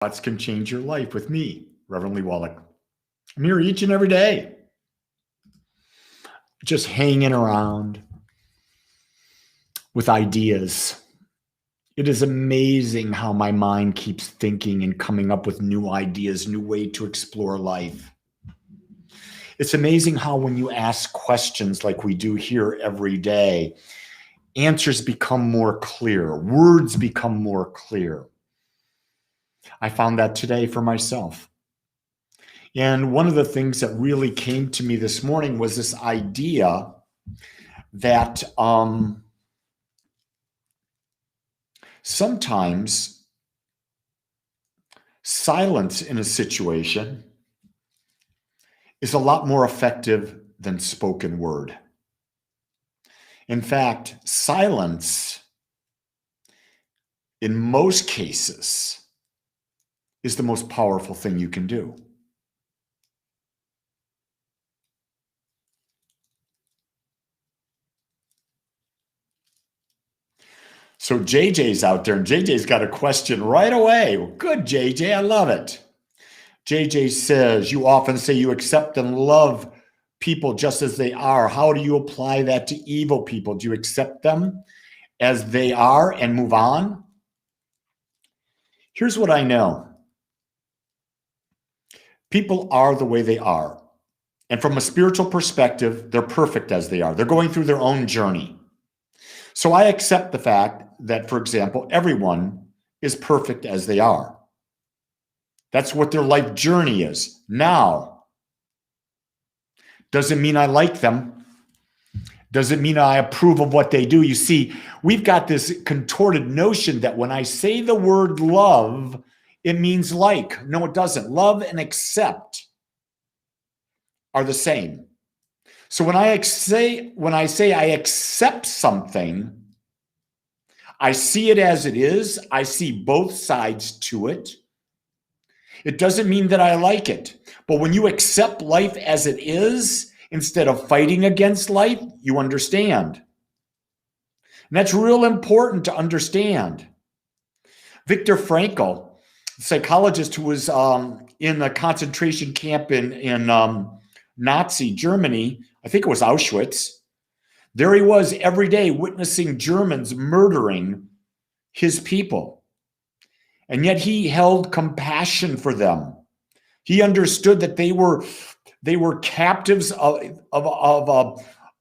Thoughts can change your life with me, Reverend Lee Wolak. I'm here each and every day, just hanging around with ideas. It is amazing how my mind keeps thinking and coming up with new ideas, new way to explore life. It's amazing how when you ask questions like we do here every day, answers become more clear, words become more clear. I found that today for myself. And one of the things that really came to me this morning was this idea that sometimes silence in a situation is a lot more effective than spoken word. In fact, silence, in most cases, is the most powerful thing you can do. So JJ's out there, and JJ's got a question right away. Well, good, JJ, I love it. JJ says, you often say you accept and love people just as they are. How do you apply that to evil people? Do you accept them as they are and move on? Here's what I know. People are the way they are. And from a spiritual perspective, they're perfect as they are. They're going through their own journey. So I accept the fact that, for example, everyone is perfect as they are. That's what their life journey is. Now, doesn't mean I like them. Doesn't mean I approve of what they do. You see, we've got this contorted notion that when I say the word love, it means like. No, it doesn't. Love and accept are the same. So when I say I accept something, I see it as it is. I see both sides to it. It doesn't mean that I like it. But when you accept life as it is, instead of fighting against life, you understand. And that's real important to understand. Viktor Frankl, the psychologist who was in a concentration camp in Nazi Germany, I think it was Auschwitz. There he was every day witnessing Germans murdering his people. And yet he held compassion for them. He understood that they were captives of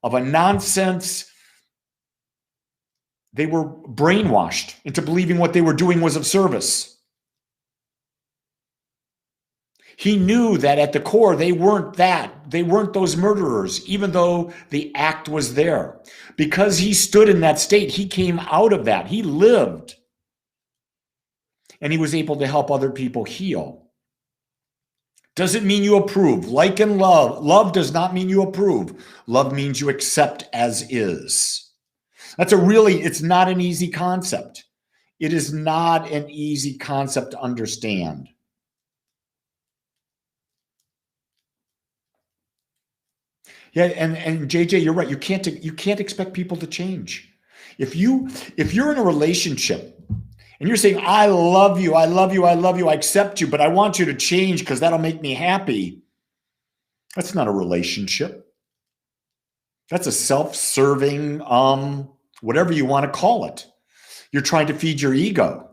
a nonsense. They were brainwashed into believing what they were doing was of service. He knew that at the core, they weren't that. They weren't those murderers, even though the act was there. Because he stood in that state, he came out of that. He lived. And he was able to help other people heal. Doesn't mean you approve. Like and love. Love does not mean you approve. Love means you accept as is. It's not an easy concept. It is not an easy concept to understand. Yeah, and JJ, you're right. You can't expect people to change. If you're in a relationship and you're saying, I love you, I love you, I love you, I accept you, but I want you to change because that'll make me happy. That's not a relationship. That's a self-serving, whatever you want to call it. You're trying to feed your ego.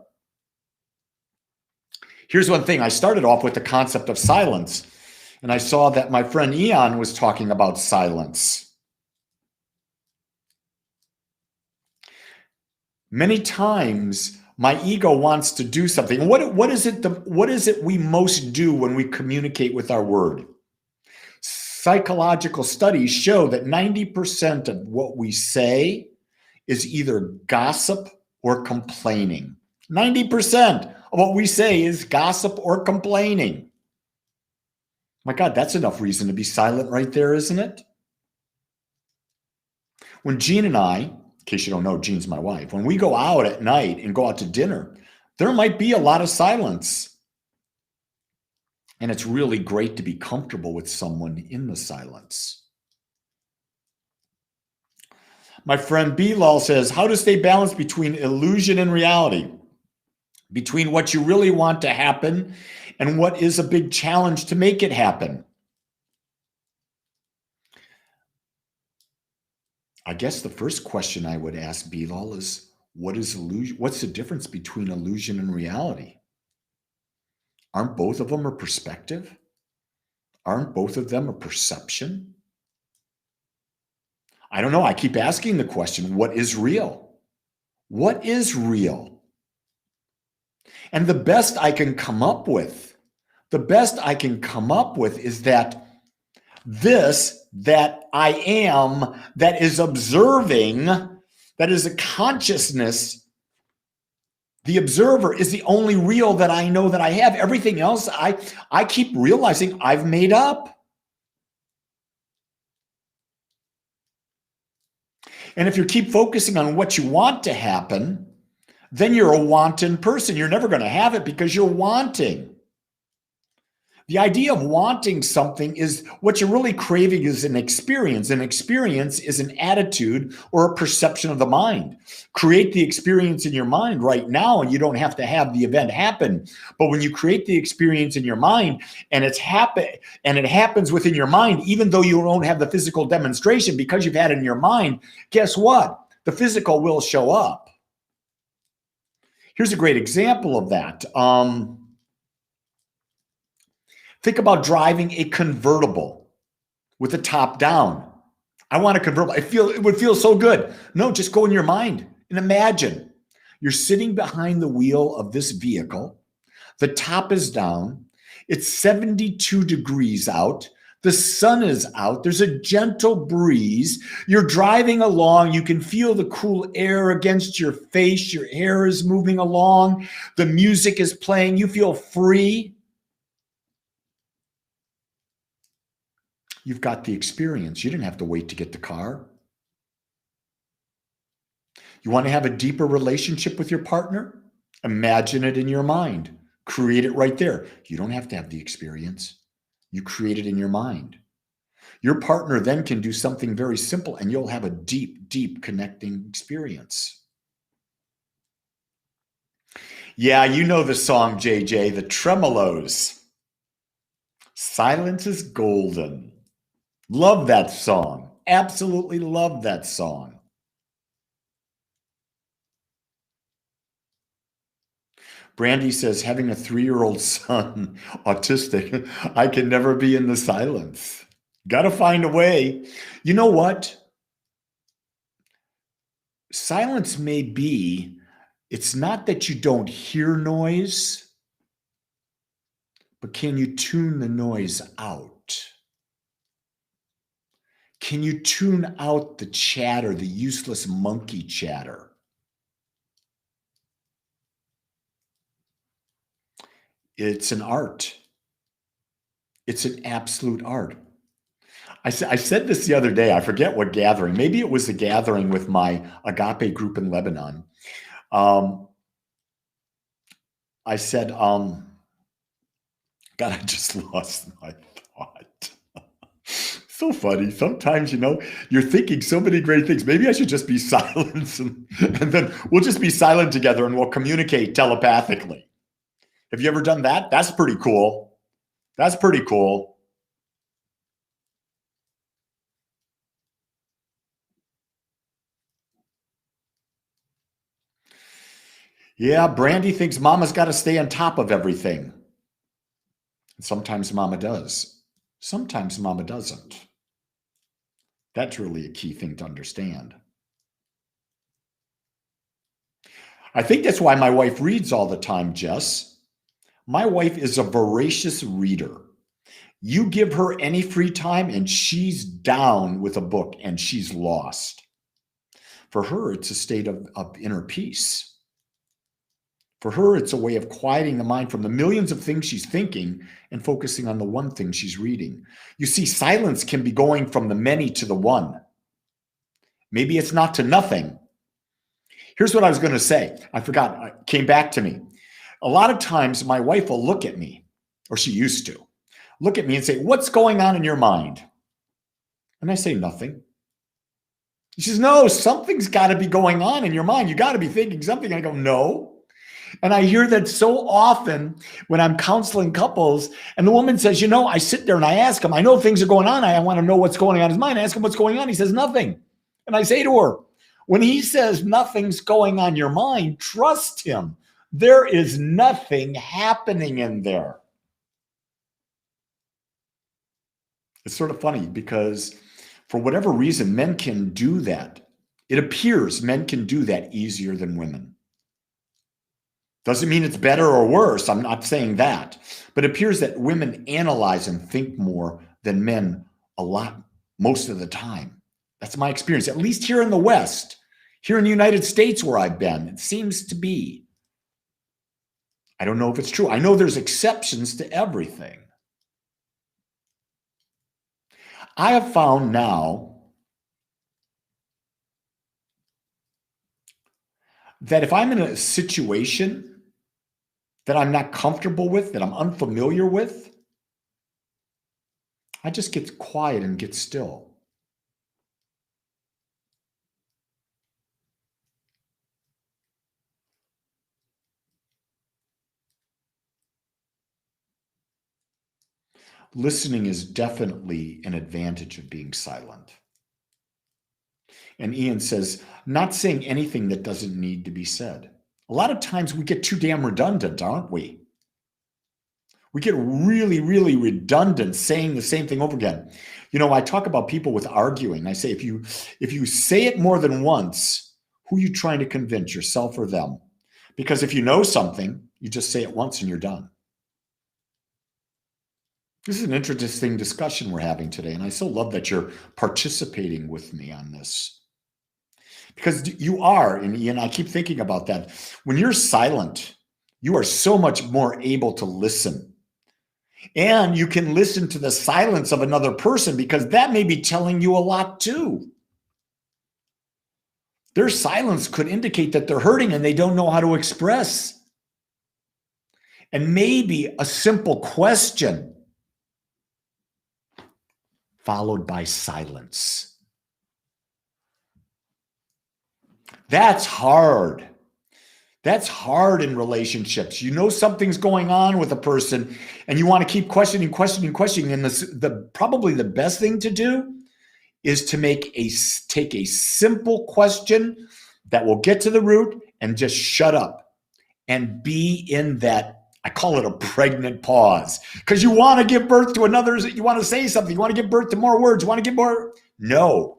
Here's one thing. I started off with the concept of silence. And I saw that my friend Ian was talking about silence. Many times, my ego wants to do something. What is it we most do when we communicate with our word? Psychological studies show that 90% of what we say is either gossip or complaining. 90% of what we say is gossip or complaining. My God, that's enough reason to be silent right there, isn't it? When Jean and I, in case you don't know, Jean's my wife, when we go out at night and go out to dinner, there might be a lot of silence. And it's really great to be comfortable with someone in the silence. My friend Bilal says, how to stay balanced between illusion and reality? between what you really want to happen and what is a big challenge to make it happen. I guess the first question I would ask Bilal is, what is illusion? What's the difference between illusion and reality? Aren't both of them a perspective? Aren't both of them a perception? I don't know. I keep asking the question, what is real? What is real? And the best I can come up with is that this that I am, that is observing, that is a consciousness, the observer is the only real that I know that I have. Everything else I keep realizing I've made up. And if you keep focusing on what you want to happen, then you're a wanton person. You're never going to have it because you're wanting. The idea of wanting something is what you're really craving is an experience. An experience is an attitude or a perception of the mind. Create the experience in your mind right now, and you don't have to have the event happen. But when you create the experience in your mind and it happens within your mind, even though you don't have the physical demonstration because you've had it in your mind, guess what? The physical will show up. Here's a great example of that. Think about driving a convertible with the top down. I want a convertible. It would feel so good. No, just go in your mind and imagine you're sitting behind the wheel of this vehicle. The top is down. It's 72 degrees out. The sun is out. There's a gentle breeze. You're driving along. You can feel the cool air against your face. Your hair is moving along. The music is playing. You feel free. You've got the experience. You didn't have to wait to get the car. You want to have a deeper relationship with your partner? Imagine it in your mind. Create it right there. You don't have to have the experience. You create it in your mind. Your partner then can do something very simple and you'll have a deep, deep connecting experience. Yeah, you know the song, JJ, the Tremolos. Silence is golden. Love that song. Absolutely love that song. Brandy says, having a 3-year-old son, autistic, I can never be in the silence. Got to find a way. You know what? Silence may be, it's not that you don't hear noise, but can you tune the noise out? Can you tune out the chatter, the useless monkey chatter? It's an art. It's an absolute art. I said this the other day. I forget what gathering. Maybe it was a gathering with my Agape group in Lebanon. I said, God, I just lost my thought. So funny. Sometimes, you're thinking so many great things. Maybe I should just be silent and then we'll just be silent together and we'll communicate telepathically. Have you ever done that? That's pretty cool. That's pretty cool. Yeah, Brandy thinks mama's got to stay on top of everything. And sometimes mama does. Sometimes mama doesn't. That's really a key thing to understand. I think that's why my wife reads all the time, Jess. My wife is a voracious reader. You give her any free time and she's down with a book and she's lost. For her, it's a state of inner peace. For her, it's a way of quieting the mind from the millions of things she's thinking and focusing on the one thing she's reading. You see, silence can be going from the many to the one. Maybe it's not to nothing. Here's what I was going to say. I forgot. It came back to me. A lot of times my wife will look at me, or she used to, look at me and say, what's going on in your mind? And I say, nothing. She says, no, something's got to be going on in your mind. You got to be thinking something. I go, no. And I hear that so often when I'm counseling couples, and the woman says, I sit there and I ask him, I know things are going on. I want to know what's going on in his mind. I ask him what's going on. He says nothing. And I say to her, when he says nothing's going on your mind, trust him. There is nothing happening in there. It's sort of funny because for whatever reason, men can do that. It appears men can do that easier than women. Doesn't mean it's better or worse. I'm not saying that. But it appears that women analyze and think more than men a lot, most of the time. That's my experience, at least here in the West. Here in the United States where I've been, it seems to be. I don't know if it's true. I know there's exceptions to everything. I have found now that if I'm in a situation that I'm not comfortable with, that I'm unfamiliar with, I just get quiet and get still. Listening is definitely an advantage of being silent. And Ian says, not saying anything that doesn't need to be said. A lot of times we get too damn redundant, aren't we? We get really, really redundant saying the same thing over again. I talk about people with arguing. I say, if you say it more than once, who are you trying to convince, yourself or them? Because if you know something, you just say it once and you're done. This is an interesting discussion we're having today, and I so love that you're participating with me on this. Because you are, and Ian, I keep thinking about that. When you're silent, you are so much more able to listen. And you can listen to the silence of another person because that may be telling you a lot too. Their silence could indicate that they're hurting and they don't know how to express. And maybe a simple question followed by silence. That's hard. That's hard in relationships. You know something's going on with a person and you want to keep questioning. And probably the best thing to do is to take a simple question that will get to the root and just shut up and be in that, I call it a pregnant pause, because you want to give birth to another, you want to say something, you want to give birth to more words, you want to give more. No.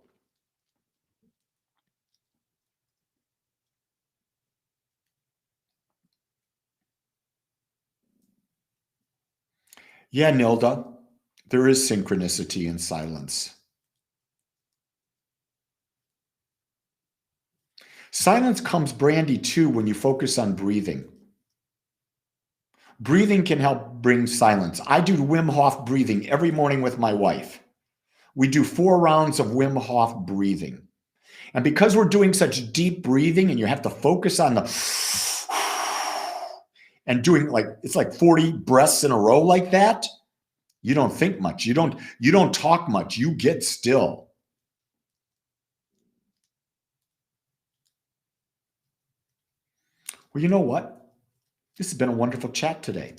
Yeah, Nilda, there is synchronicity in silence. Silence comes brandy too when you focus on breathing. Breathing can help bring silence. I do Wim Hof breathing every morning with my wife. We do 4 rounds of Wim Hof breathing. And because we're doing such deep breathing and you have to focus on the and doing it's like 40 breaths in a row like that, you don't think much. You don't talk much. You get still. Well, you know what? This has been a wonderful chat today.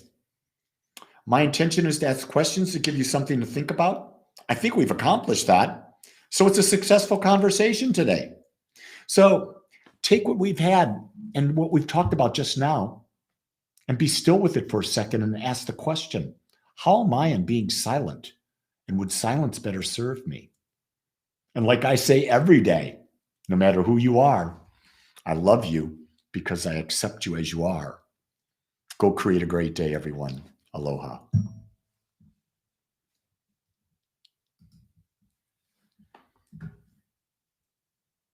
My intention is to ask questions to give you something to think about. I think we've accomplished that. So it's a successful conversation today. So take what we've had and what we've talked about just now and be still with it for a second and ask the question, how am I in being silent? And would silence better serve me? And like I say every day, no matter who you are, I love you because I accept you as you are. Go create a great day, everyone. Aloha.